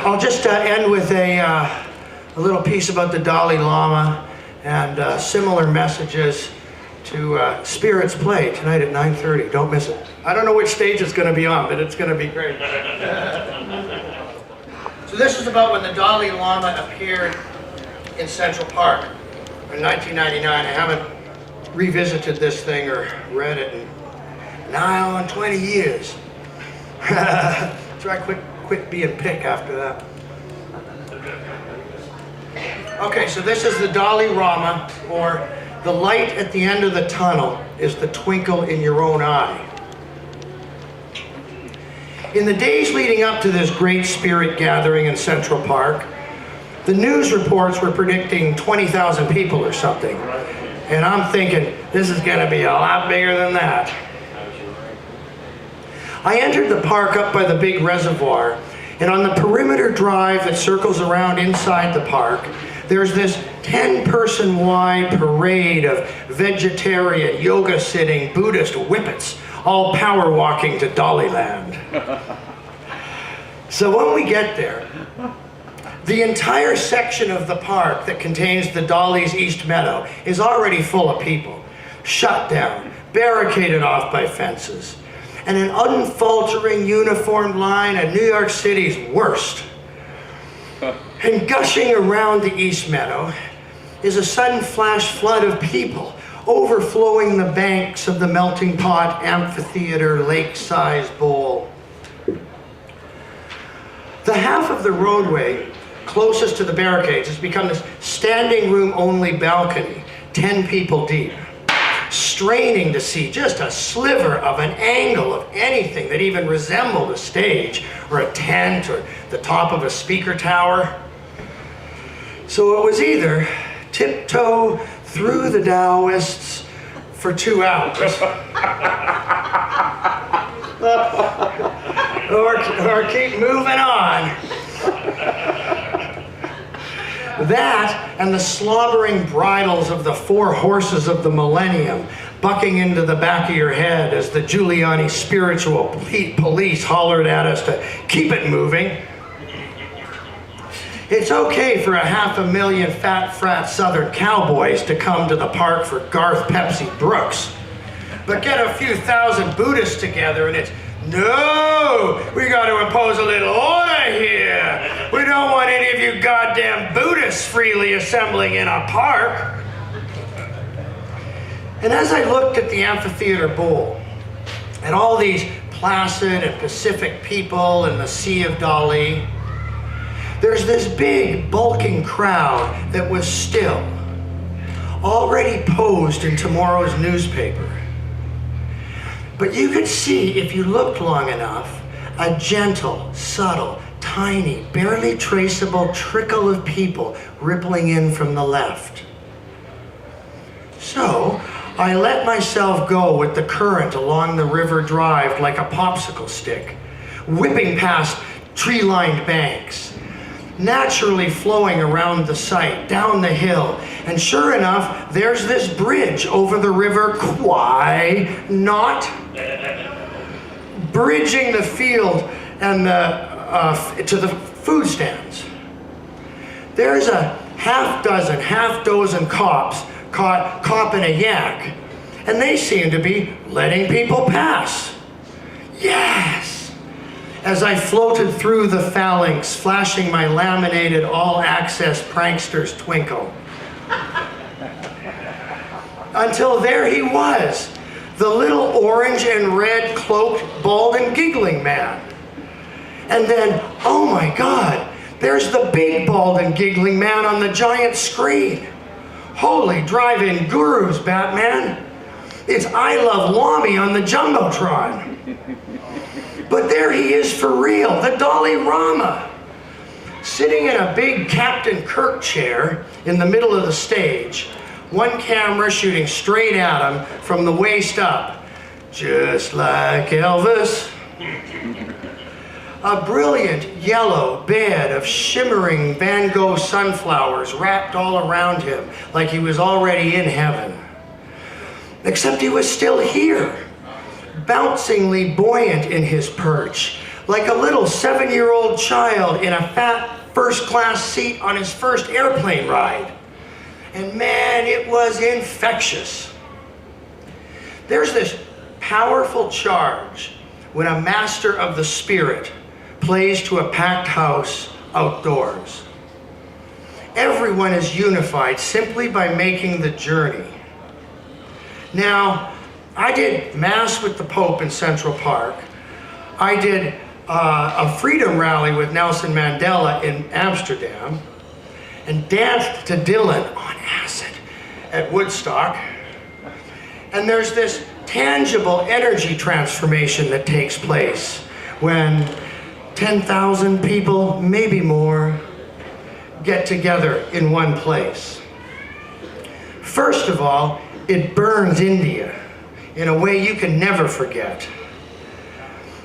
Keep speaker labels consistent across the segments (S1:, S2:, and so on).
S1: I'll just end with a little piece about the Dalai-Lama and similar messages to Spirit's Play tonight at 9:30. Don't miss it. I don't know which stage it's going to be on, but it's going to be great. So this is about when the Dalai-Lama appeared in Central Park in 1999. I haven't revisited this thing or read it in nigh on 20 years. Try quit being pick after that. Okay, so this is the Dalai-Rama, or the light at the end of the tunnel is the twinkle in your own eye. In the days leading up to this great spirit gathering in Central Park, the news reports were predicting 20,000 people or something. And I'm thinking, this is going to be a lot bigger than that. I entered the park up by the big reservoir, and on the perimeter drive that circles around inside the park, there's this 10-person wide parade of vegetarian, yoga-sitting Buddhist whippets, all power walking to Dollyland. So when we get there, the entire section of the park that contains the Dolly's East Meadow is already full of people, shut down, barricaded off by fences, and an unfaltering uniformed line of New York City's worst. And gushing around the East Meadow is a sudden flash flood of people, overflowing the banks of the melting pot amphitheater lake-sized bowl. The half of the roadway closest to the barricades has become this standing room only balcony, 10 people deep, straining to see just a sliver of an angle of anything that even resembled a stage or a tent or the top of a speaker tower. So it was either tiptoe through the Taoists for 2 hours or keep moving on. That and the slobbering bridles of the 4 horses of the millennium bucking into the back of your head as the Giuliani spiritual police hollered at us to keep it moving. It's okay for 500,000 fat frat Southern cowboys to come to the park for Garth Pepsi Brooks. But get a few thousand Buddhists together and it's, no, we got to impose a little order here. We don't want any of you goddamn Buddhists freely assembling in a park. And as I looked at the amphitheater bowl, at all these placid and pacific people in the Sea of Dali, there's this big, bulking crowd that was still, already posed in tomorrow's newspaper. But you could see, if you looked long enough, a gentle, subtle, tiny, barely traceable trickle of people rippling in from the left. So, I let myself go with the current along the river drive like a popsicle stick, whipping past tree-lined banks, naturally flowing around the site, down the hill, and sure enough, there's this bridge over the river Kwai Not, bridging the field and to the food stands. There's a half dozen cops caught copping a yak, and they seem to be letting people pass. Yes! As I floated through the phalanx, flashing my laminated all-access Pranksters twinkle. Until there he was, the little orange and red cloaked, bald and giggling man. And then, oh my God, there's the big bald and giggling man on the giant screen. Holy drive-in gurus, Batman. It's I Love Lamy on the Jumbotron. But there he is for real, the Dalai-Rama, sitting in a big Captain Kirk chair in the middle of the stage, one camera shooting straight at him from the waist up, just like Elvis. A brilliant yellow bed of shimmering Van Gogh sunflowers wrapped all around him like he was already in heaven. Except he was still here, bouncingly buoyant in his perch, like a little 7-year-old child in a fat first-class seat on his first airplane ride. And man, it was infectious. There's this powerful charge when a master of the spirit plays to a packed house outdoors. Everyone is unified simply by making the journey. Now, I did Mass with the Pope in Central Park. I did a freedom rally with Nelson Mandela in Amsterdam, and danced to Dylan on acid at Woodstock. And there's this tangible energy transformation that takes place when 10,000 people, maybe more, get together in one place. First of all, it burns India in a way you can never forget.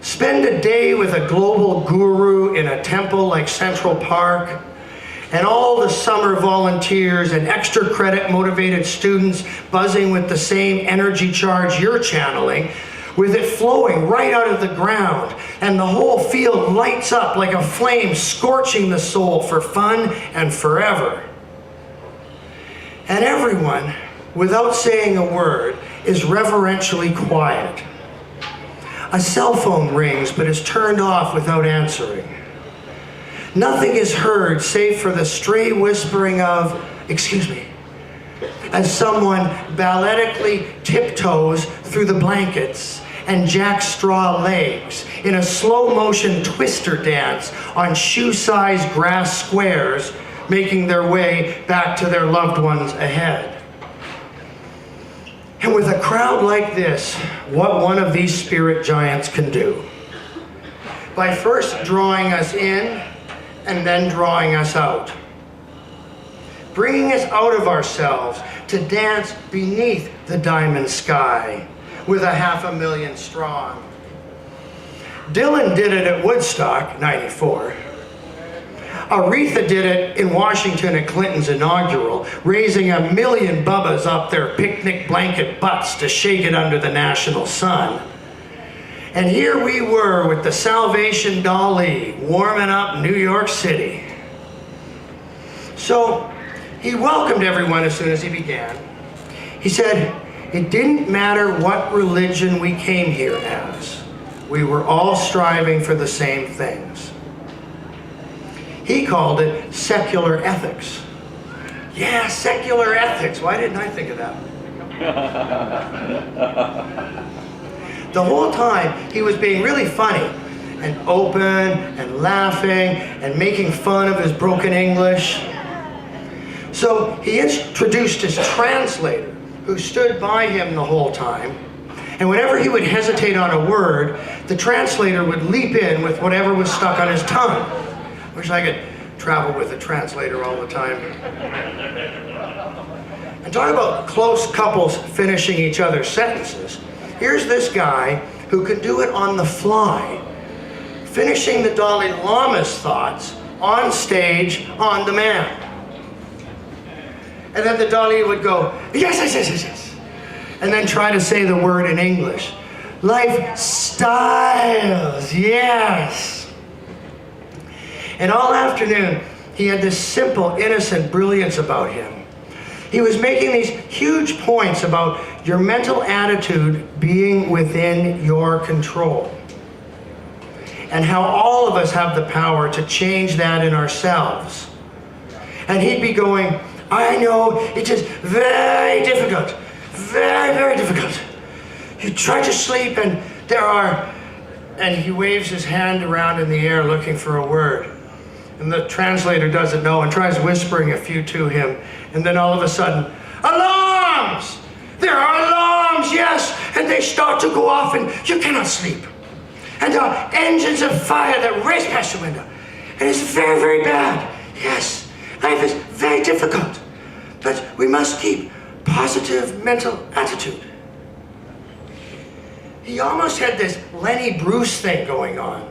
S1: Spend a day with a global guru in a temple like Central Park, and all the summer volunteers and extra credit motivated students buzzing with the same energy charge you're channeling, with it flowing right out of the ground, and the whole field lights up like a flame scorching the soul for fun and forever. And everyone, without saying a word, is reverentially quiet. A cell phone rings but is turned off without answering. Nothing is heard save for the stray whispering of, "Excuse me," as someone balletically tiptoes through the blankets and jackstraw legs in a slow-motion twister dance on shoe-sized grass squares, making their way back to their loved ones ahead. And with a crowd like this, what one of these spirit giants can do, by first drawing us in and then drawing us out, bringing us out of ourselves to dance beneath the diamond sky with 500,000 strong. Dylan did it at Woodstock, 94. Aretha did it in Washington at Clinton's inaugural, raising 1 million bubbas up their picnic blanket butts to shake it under the national sun. And here we were with the Salvation Dali warming up New York City. So he welcomed everyone as soon as he began. He said, it didn't matter what religion we came here as. We were all striving for the same things. He called it secular ethics. Yeah, secular ethics. Why didn't I think of that? The whole time he was being really funny and open and laughing and making fun of his broken English. So he introduced his translator, who stood by him the whole time. And whenever he would hesitate on a word, the translator would leap in with whatever was stuck on his tongue. Wish I could travel with a translator all the time. And talk about close couples finishing each other's sentences. Here's this guy who could do it on the fly, finishing the Dalai-Lama's thoughts on stage, on demand. And then the Dalai would go, yes, yes, yes, yes, yes. And then try to say the word in English. Lifestyles, yes. And all afternoon, he had this simple, innocent brilliance about him. He was making these huge points about your mental attitude being within your control. And how all of us have the power to change that in ourselves. And he'd be going, I know it is very difficult, very, very difficult. You try to sleep and and he waves his hand around in the air looking for a word. And the translator doesn't know and tries whispering a few to him. And then all of a sudden, alarms! There are alarms, yes! And they start to go off and you cannot sleep. And there are engines of fire that race past the window. And it's very, very bad. Yes, life is very difficult. But we must keep positive mental attitude. He almost had this Lenny Bruce thing going on,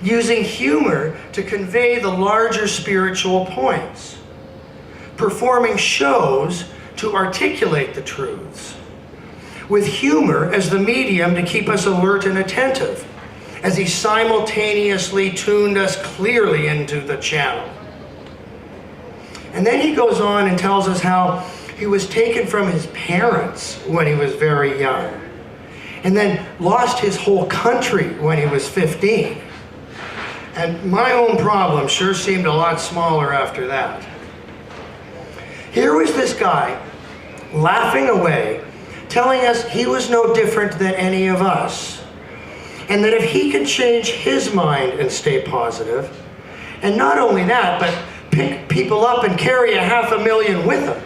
S1: using humor to convey the larger spiritual points, performing shows to articulate the truths, with humor as the medium to keep us alert and attentive, as he simultaneously tuned us clearly into the channel. And then he goes on and tells us how he was taken from his parents when he was very young, and then lost his whole country when he was 15. And my own problem sure seemed a lot smaller after that. Here was this guy laughing away, telling us he was no different than any of us, and that if he could change his mind and stay positive, and not only that, but pick people up and carry 500,000 with him,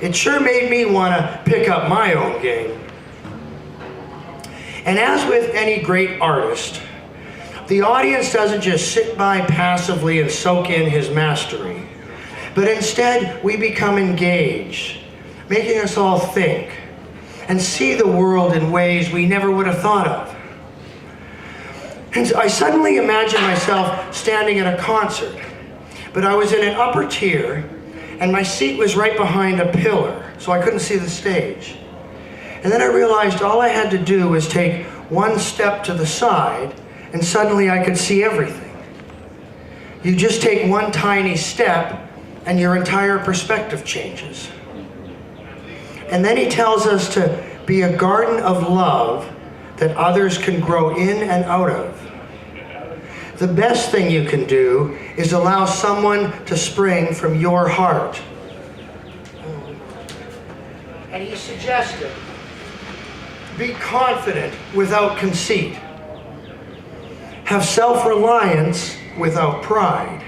S1: it sure made me want to pick up my own game. And as with any great artist, the audience doesn't just sit by passively and soak in his mastery, but instead we become engaged, making us all think and see the world in ways we never would have thought of. And I suddenly imagined myself standing at a concert, but I was in an upper tier and my seat was right behind a pillar, so I couldn't see the stage. And then I realized all I had to do was take one step to the side and suddenly I could see everything. You just take one tiny step and your entire perspective changes. And then he tells us to be a garden of love that others can grow in and out of. The best thing you can do is allow someone to spring from your heart. And he suggested, be confident without conceit. Have self-reliance without pride.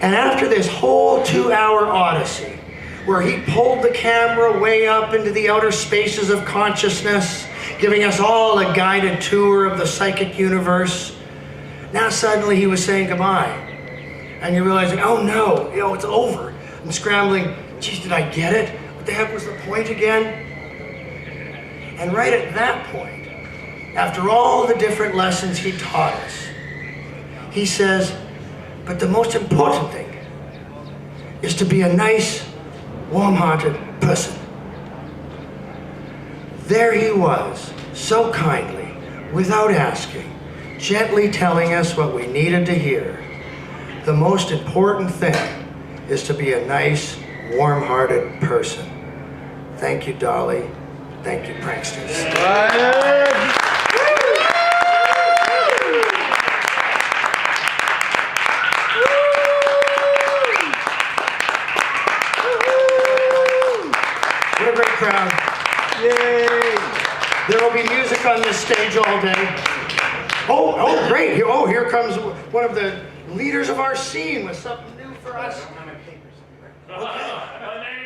S1: And after this whole 2-hour odyssey, where he pulled the camera way up into the outer spaces of consciousness, giving us all a guided tour of the psychic universe, now suddenly he was saying goodbye. And you're realizing, oh no, it's over. I'm scrambling, geez, did I get it? What the heck was the point again? And right at that point, after all the different lessons he taught us, he says, but the most important thing is to be a nice, warm-hearted person. There he was, so kindly, without asking, gently telling us what we needed to hear. The most important thing is to be a nice, warm-hearted person. Thank you, Dolly. Thank you, Pranksters. What a great crowd. Yay. There will be music on this stage all day. Oh, great. Oh, here comes one of the leaders of our scene with something new for us. Okay.